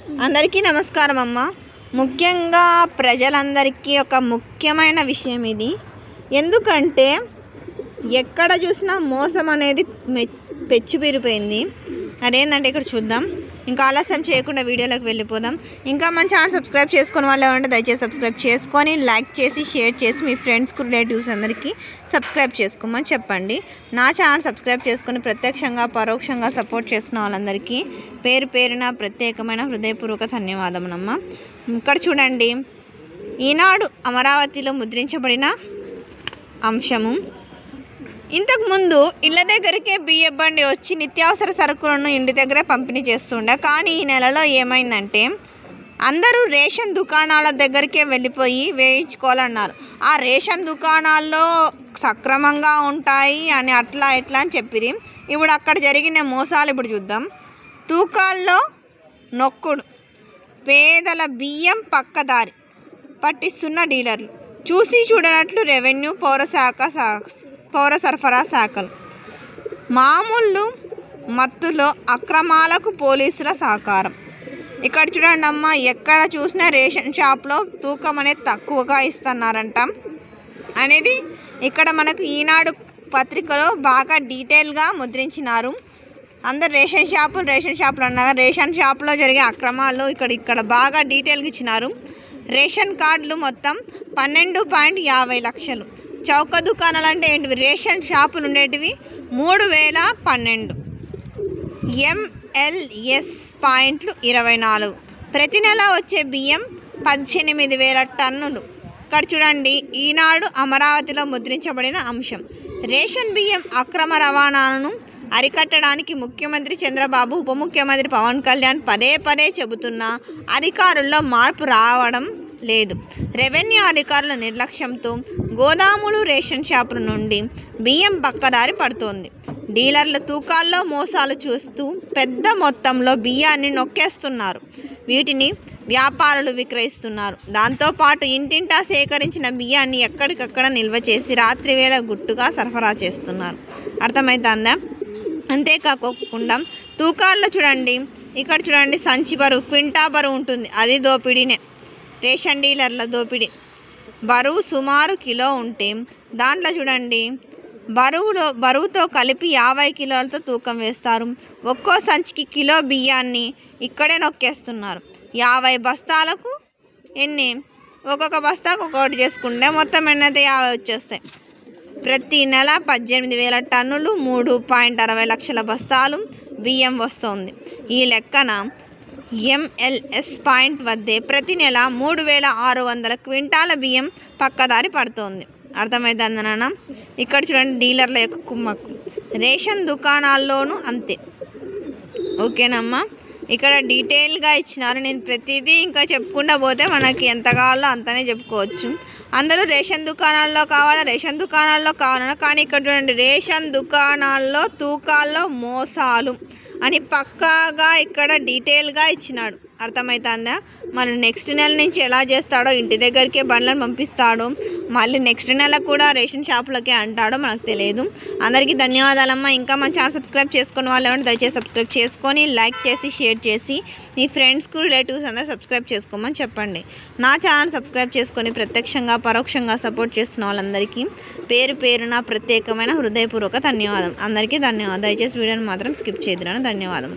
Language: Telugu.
అందరికీ నమస్కారం అమ్మ. ముఖ్యంగా ప్రజలందరికీ ఒక ముఖ్యమైన విషయం ఇది. ఎందుకంటే ఎక్కడ చూసినా మోసం అనేది పెచ్చిపిరిపోయింది. అదేంటంటే ఇక్కడ చూద్దాం. ఇంకా ఆలస్యం చేయకుండా వీడియోలోకి వెళ్ళిపోదాం. ఇంకా మన ఛానల్ సబ్స్క్రైబ్ చేసుకుని వాళ్ళు ఏమంటే దయచేసి సబ్స్క్రైబ్ చేసుకొని లైక్ చేసి షేర్ చేసి మీ ఫ్రెండ్స్కి రిలేటివ్స్ అందరికీ సబ్స్క్రైబ్ చేసుకోమని చెప్పండి. నా ఛానల్ సబ్స్క్రైబ్ చేసుకుని ప్రత్యక్షంగా పరోక్షంగా సపోర్ట్ చేస్తున్న వాళ్ళందరికీ పేరు పేరున ప్రత్యేకమైన హృదయపూర్వక ధన్యవాదములమ్మ. ఇక్కడ చూడండి, ఈనాడు అమరావతిలో ముద్రించబడిన అంశము. ఇంతకుముందు ఇళ్ళ దగ్గరికే బియ్య బండి వచ్చి నిత్యావసర సరుకులను ఇంటి దగ్గరే పంపిణీ చేస్తుండే. కానీ ఈ నెలలో ఏమైందంటే అందరూ రేషన్ దుకాణాల దగ్గరికే వెళ్ళిపోయి వేయించుకోవాలన్నారు. ఆ రేషన్ దుకాణాల్లో సక్రమంగా ఉంటాయి అని అట్లా ఎట్లా అని చెప్పిరి. ఇప్పుడు అక్కడ జరిగిన మోసాలు ఇప్పుడు చూద్దాం. తూకాల్లో నొక్కుడు, పేదల బియ్యం పక్కదారి పట్టిస్తున్న డీలర్లు, చూసి చూడనట్లు రెవెన్యూ పౌర సరఫరా శాఖలు, మామూలు మత్తులో అక్రమాలకు పోలీసుల సహకారం. ఇక్కడ చూడండి అమ్మ, ఎక్కడ చూసినా రేషన్ షాప్లో తూకం అనేది తక్కువగా ఇస్తున్నారంట అనేది ఇక్కడ మనకు ఈనాడు పత్రికలో బాగా డీటెయిల్గా ముద్రించినారు. అందరు రేషన్ షాపులు అన్నారు. రేషన్ షాపులో జరిగే అక్రమాలు ఇక్కడ బాగా డీటెయిల్గా ఇచ్చినారు. రేషన్ కార్డులు మొత్తం 12.50 లక్షలు. చౌక దుకాణాలు అంటే ఏంటివి? రేషన్ షాపులు ఉండేటివి 3012. MLS పాయింట్లు 24. ప్రతి నెల వచ్చే బియ్యం 18,000 టన్నులు. ఇక్కడ చూడండి, ఈనాడు అమరావతిలో ముద్రించబడిన అంశం. రేషన్ బియ్యం అక్రమ రవాణాను అరికట్టడానికి ముఖ్యమంత్రి చంద్రబాబు, ఉప ముఖ్యమంత్రి పవన్ కళ్యాణ్ పదే చెబుతున్నా అధికారుల్లో మార్పు రావడం లేదు. రెవెన్యూ అధికారుల నిర్లక్ష్యంతో గోదాములు, రేషన్ షాపుల నుండి బియ్యం పక్కదారి పడుతోంది. డీలర్ల తూకాల్లో మోసాలు చూస్తూ పెద్ద మొత్తంలో బియ్యాన్ని నొక్కేస్తున్నారు. వీటిని వ్యాపారులు విక్రయిస్తున్నారు. దాంతోపాటు ఇంటింటా సేకరించిన బియ్యాన్ని ఎక్కడికక్కడ నిల్వ చేసి రాత్రివేళ గుట్టుగా సరఫరా చేస్తున్నారు. అర్థమవుతుందా? అంతేకాకుండా తూకాల్లో చూడండి, ఇక్కడ చూడండి, సంచి బరువు, క్వింటా బరువు ఉంటుంది, అది దోపిడీనే. రేషన్ డీలర్ల దోపిడీ. బరువు సుమారు కిలో ఉంటే దాంట్లో చూడండి, బరువుతో కలిపి 50 కిలోలతో తూకం వేస్తారు. ఒక్కో సంచికి కిలో బియ్యాన్ని ఇక్కడే నొక్కేస్తున్నారు. 50 బస్తాలకు ఎన్ని? ఒక్కొక్క బస్తాకు ఒక్కొక్కటి చేసుకుంటే మొత్తం ఎన్నైతే 50 వచ్చేస్తాయి. ప్రతి నెల 18,000 టన్నులు, 3.60 లక్షల బస్తాలు బియ్యం వస్తుంది. ఈ లెక్కన MLS పాయింట్ వద్దే ప్రతి నెల 3,600 క్వింటాల బియ్యం పక్కదారి పడుతోంది. అర్థమవుతుంది నాన్న? ఇక్కడ చూడండి, డీలర్ల యొక్క కుమ్మక్కు. రేషన్ దుకాణాల్లోనూ అంతే. ఓకేనమ్మా? ఇక్కడ డీటెయిల్గా ఇచ్చినారు. నేను ప్రతిదీ ఇంకా చెప్పుకుంటూ పోతే మనకి ఎంత కావాలో అంతనే చెప్పుకోవచ్చు. అందరూ రేషన్ దుకాణాల్లో కావాలన్నా కానీ ఇక్కడ చూడండి, రేషన్ దుకాణాల్లో తూకాల్లో మోసాలు అని పక్కాగా ఇక్కడ డీటెయిల్గా ఇచ్చినాడు. అర్థమవుతుందా? మరి నెక్స్ట్ నెల నుంచి ఎలా చేస్తాడో, ఇంటి దగ్గరికే బండ్లను పంపిస్తాడో, మళ్ళీ నెక్స్ట్ నెల కూడా రేషన్ షాపులకే అంటాడో మనకు తెలియదు. అందరికీ ధన్యవాదాలమ్మా. ఇంకా మన ఛానల్ సబ్స్క్రైబ్ చేసుకున్న వాళ్ళు ఏమంటే దయచేసి సబ్స్క్రైబ్ చేసుకొని లైక్ చేసి షేర్ చేసి మీ ఫ్రెండ్స్కు రిలేటివ్స్ అందరూ సబ్స్క్రైబ్ చేసుకోమని చెప్పండి. నా ఛానల్ సబ్స్క్రైబ్ చేసుకొని ప్రత్యక్షంగా పరోక్షంగా సపోర్ట్ చేస్తున్న వాళ్ళందరికీ పేరు పేరున ప్రత్యేకమైన హృదయపూర్వక ధన్యవాదం. అందరికీ ధన్యవాదాలు. దయచేసి వీడియోని మాత్రం స్కిప్ చేయదురా. ధన్యవాదం.